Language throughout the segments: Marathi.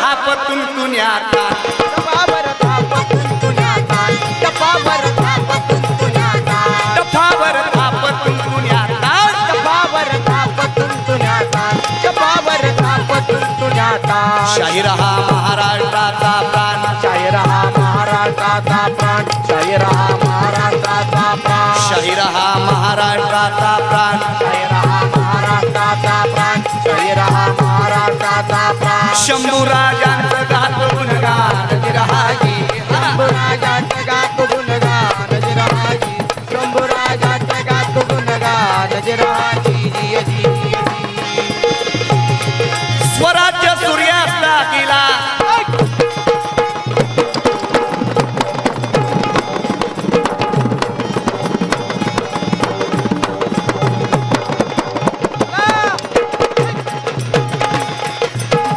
थाप तुंतुण्याचा डफावर थाप तुंतुण्याचा डफावर थाप तुंतुण्याचा डफावर थाप तुंतुण्याचा डफावर थाप तुंतुण्याचा डफावर थाप तुंतुण्याचा शाहीर हा महाराष्ट्राचा प्राण शाहीर हा महाराष्ट्राचा प्राण शाहीर हा महाराष्ट्राचा प्राण शाहीर हा महाराष्ट्राचा प्राण शाहीर हा महाराष्ट्राचा प्राण शाहीर हा महाराष्ट्राचा प्राण शंभूराजांचं गात गुणगान जिरहाजी शंभूराजाचं गात गुणगान जिरहाजी शंभूराजाचं गात गुणगान जिरहाजी जी जी स्वराज्य सूर्यास्ता गेला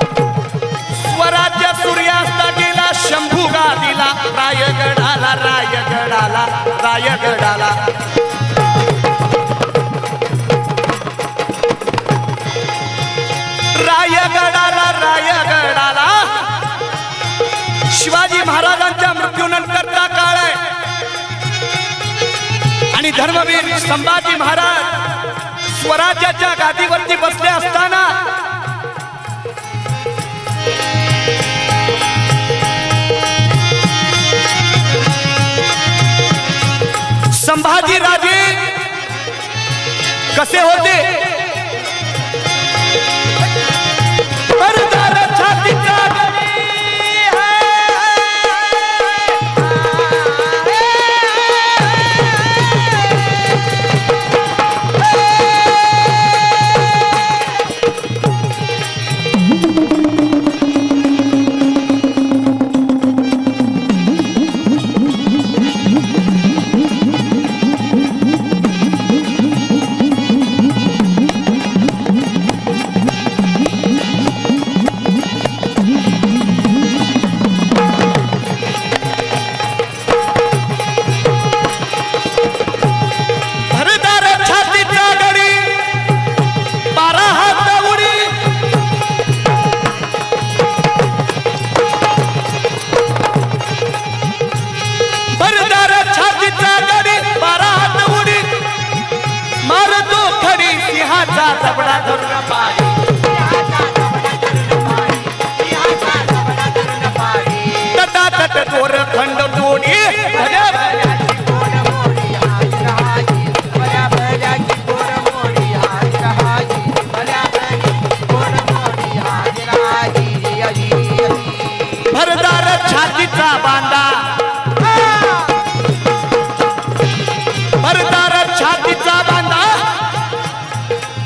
स्वराज्य सूर्यास्ता गेला शंभू गादीला रायगडाला रायगडाला रायगडाला रायगडाला रायगडाला शिवाजी महाराजांच्या मृत्यूनंतरचा काळ आहे आणि धर्मवीर संभाजी महाराज स्वराज्याच्या गादीवरती बसले असताना संभाजी राजे कसे होते भरदार छातीचा खंड तोडी भरदार छातीचा बांधा भरदार छातीचा बांधा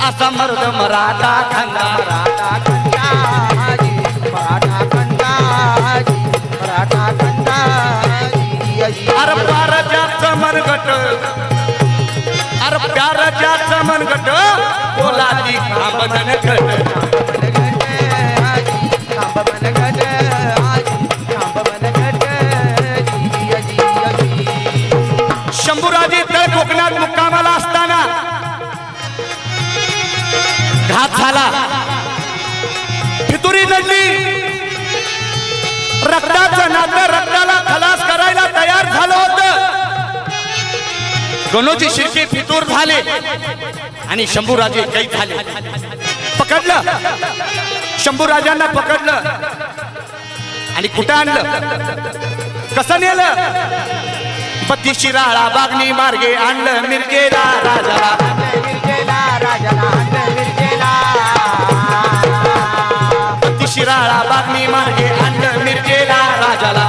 असा मर्द मराठा खंडा मराठा खंडाजी मराठा खंडाजी मराठा खंडाजी अरे प्याराच्या मनगट अरे प्याराच्या मनगट बोलादी कामधन घट शंभूराजे तळ कोकणात मुक्कामाला असताना घात झाला फितुरी नडली रक्ताचं नातं रक्ताला खलास करायला तयार झालं होतं गणोजी शिर्के फितूर झाले आणि शंभूराजे कैद झाले पकडलं शंभूराजांना पकडलं आणि कुठं आणलं कसं नेलं बत्तीशिराळा बागणी मार्गे आणलं मिरजेला राजाला बत्तीशिराळा बागणी मार्गे आणलं मिरजेला राजाला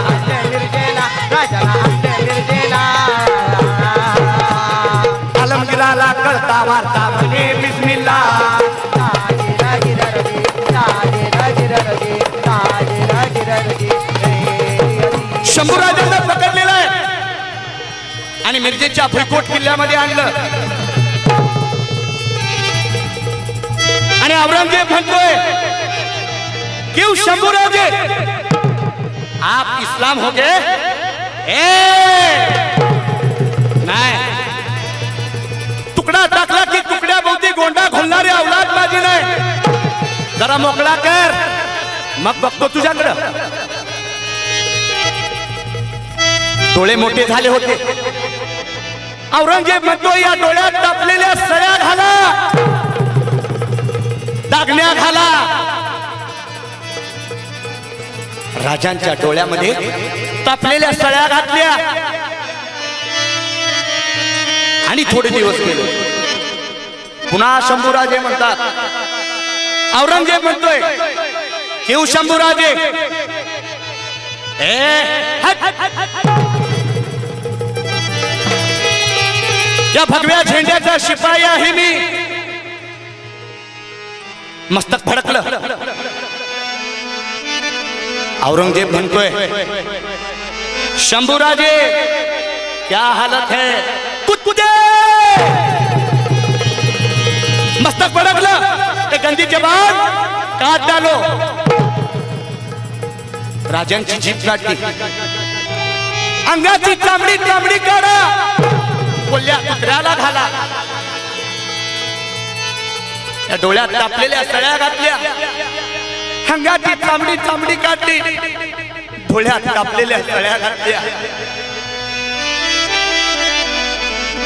आलमगिराला कळता वार्ता म्हणे बिस्मिल्ला शंभूराजांना पकडलेलं आहे आणि मिरजेच्या भुईकोट किल्ल्यामध्ये आणलं आणि औरंगजेब म्हणतोय क्यों शंभूराजे आप इस्लाम हो गए नाही तुकडा टाकला की तुकड्या भोवती गोंडा घोलणारी औलाद माझी नाही जरा मोकळा कर मग बघतो तुझ्याकडं. डोळे मोठे झाले होते. औरंगजेब म्हणतो या डोळ्यात तापलेल्या सळ्या घाला, दागण्या घाला. राजांच्या डोळ्यामध्ये तापलेल्या सळ्या घातल्या आणि थोडे दिवस गेले. पुन्हा शंभूराजे म्हणतात. औरंगजेब म्हणतोय केव शंभूराजे, या भगव्या झेंड्याचा शिपाई आहे मी. मस्तक फडकलं. औरंगजेब म्हणतोय शंभूराजे क्या हालत है, कुत्ते. मस्तक फडकलं. ते गंदी जवान काट डालो. राजांची जीभ काढली. अंगाची चामडी चामडी काढा, कोल्ह्या कुत्र्याला घाला. या डोळ्यात तापलेल्या सळ्या घातल्या, अंगाची चामडी चामडी काढली, डोळ्यात तापलेल्या सळ्या घातल्या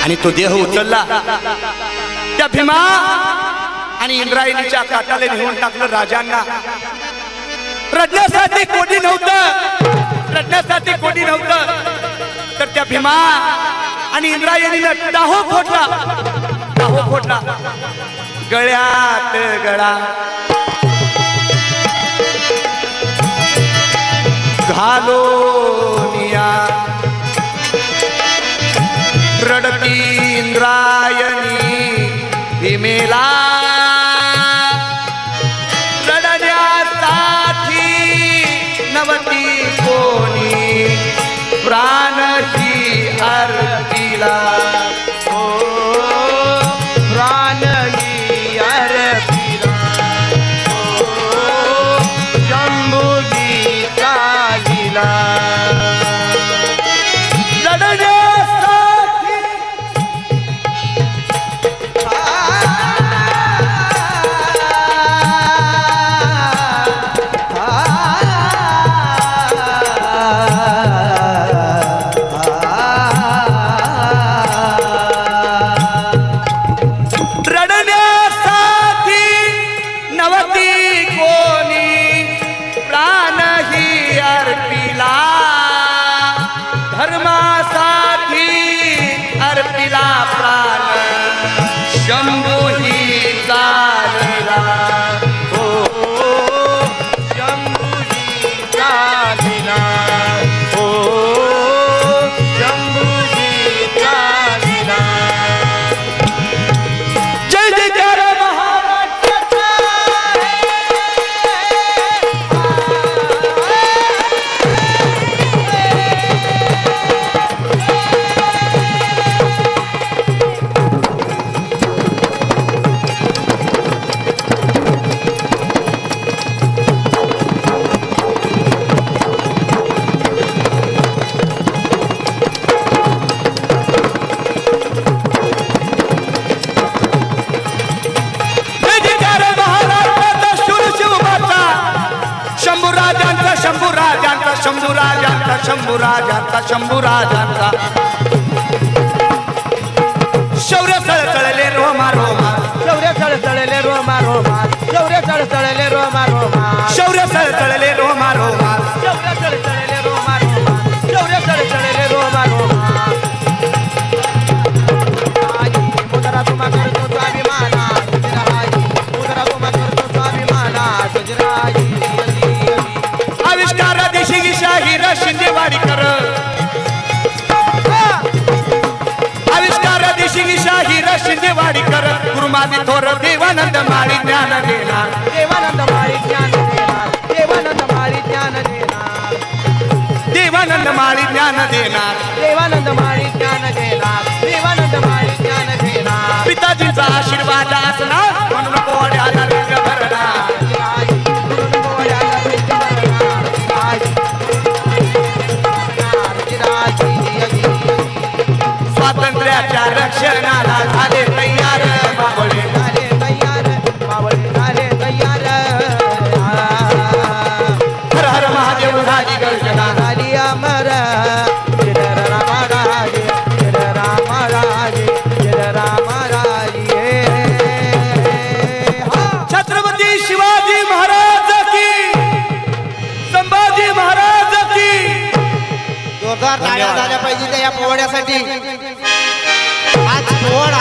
आणि तो देह उचलला. त्या भीमा आणि इंद्रायणीच्या काठाला नेऊन टाकलं राजांना. रडण्यासाठी कोणी नव्हतं, रडण्यासाठी कोणी नव्हतं. तर त्या भीमा आणि इंद्रायणीनं टाहो फोडला, टाहो फोडला. गळ्यात गळा घालोनिया रडती इंद्रायणी भीमेला. रडण्यासाठी नवती कोणी प्राण ही अर्पीला. ओ प्राण ही अर्पीला. ओ शंभूजी चालिला. शंभूराजांचा शंभूराजांचा शौर्य सळसळले रोमा रोमा. शौर्य सळसळले रोमा रोमा. शौर्य सळसळले रोमा रोमा. शौर्य सळसळले रोमा रोमा. शौर्य सळसळले रोमा रोमा. शौर्य सळसळले रोमा रोमा. आई मुदरा तुम्हा करतो स्वाभिमाना सुजराई. मुदरा तुम्हा करतो स्वाभिमाना सुजराई. आविष्कार देशी शाहीर शिंदेवाडी कर. आविष्कार देशी शाहीर शिंदेवाडी कर. गुरुमादी थोर देवानंद माळी ज्ञान देणार. देवानंद माळी ज्ञान देणार. देवानंद माळी ज्ञान देणार. देवानंद माळी ज्ञान देणार. देवानंद माळी ज्ञान देणार. देवानंद माळी ज्ञान देणार. पिताजींचा आशीर्वाद असणार म्हणून कोड्याला रंग भरणार. स्वातंत्र्याच्या रक्षणाला झाले तयार मावळे. झाले तयार मावळे. झाले तयार. जोरदार टाळ्या झाल्या पाहिजे त्या या पोवाड्यासाठी. आज पोवाडा